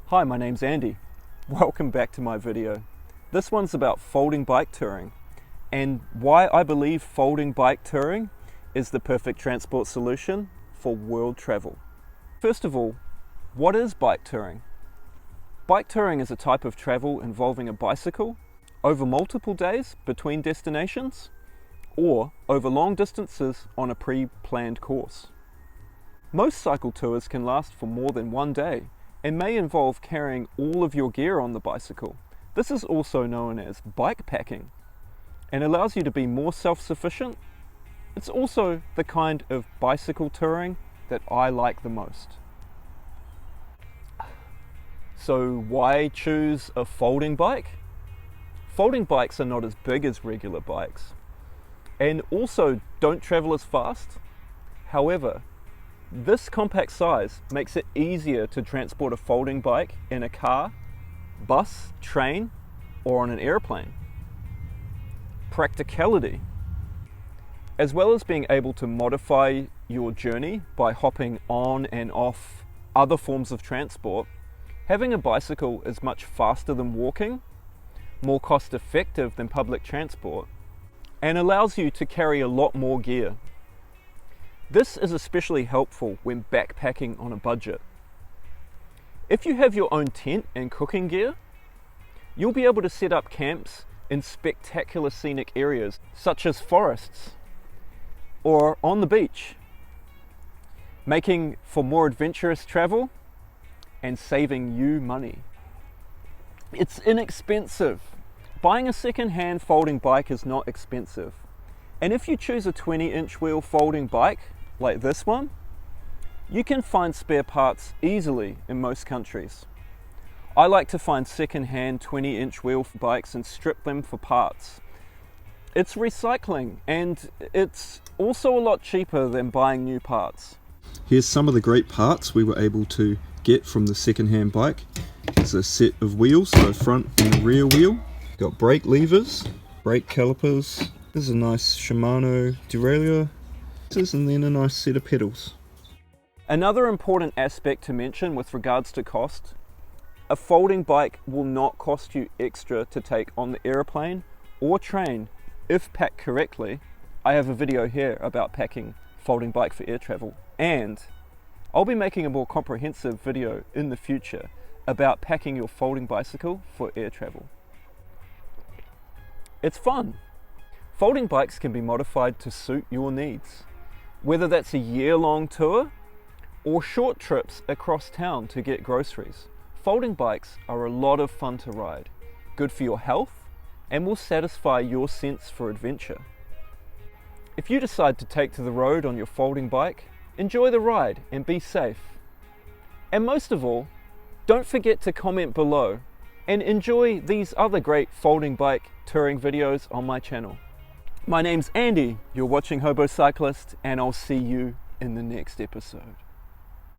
Hi, my name's Andy. Welcome back to my video. This one's about folding bike touring and why I believe folding bike touring is the perfect transport solution for world travel. First of all, what is bike touring? Bike touring is a type of travel involving a bicycle over multiple days between destinations or over long distances on a pre-planned course. Most cycle tours can last for more than one day and may involve carrying all of your gear on the bicycle. This is also known as bikepacking and allows you to be more self-sufficient. It's also the kind of bicycle touring that I like the most. So why choose a folding bike? Folding bikes are not as big as regular bikes and also don't travel as fast. However, this compact size makes it easier to transport a folding bike in a car, bus, train, or on an airplane. Practicality. As well as being able to modify your journey by hopping on and off other forms of transport, having a bicycle is much faster than walking, more cost effective than public transport, and allows you to carry a lot more gear. This is especially helpful when backpacking on a budget. If you have your own tent and cooking gear, you'll be able to set up camps in spectacular scenic areas such as forests or on the beach, making for more adventurous travel and saving you money. It's inexpensive. Buying a second-hand folding bike is not expensive. And if you choose a 20-inch wheel folding bike, like this one, you can find spare parts easily in most countries. I like to find second-hand 20-inch wheel bikes and strip them for parts. It's recycling and it's also a lot cheaper than buying new parts. Here's some of the great parts we were able to get from the second-hand bike. It's a set of wheels, so front and rear wheel. Got brake levers, brake calipers. This is a nice Shimano derailleur, and then a nice set of pedals. Another important aspect to mention with regards to cost, a folding bike will not cost you extra to take on the airplane or train if packed correctly. I have a video here about packing folding bike for air travel, and I'll be making a more comprehensive video in the future about packing your folding bicycle for air travel. It's fun. Folding bikes can be modified to suit your needs, whether that's a year-long tour or short trips across town to get groceries. Folding bikes are a lot of fun to ride, good for your health, and will satisfy your sense for adventure. If you decide to take to the road on your folding bike, enjoy the ride and be safe. And most of all, don't forget to comment below and enjoy these other great folding bike touring videos on my channel. My name's Andy, you're watching Hobocyclist, and I'll see you in the next episode.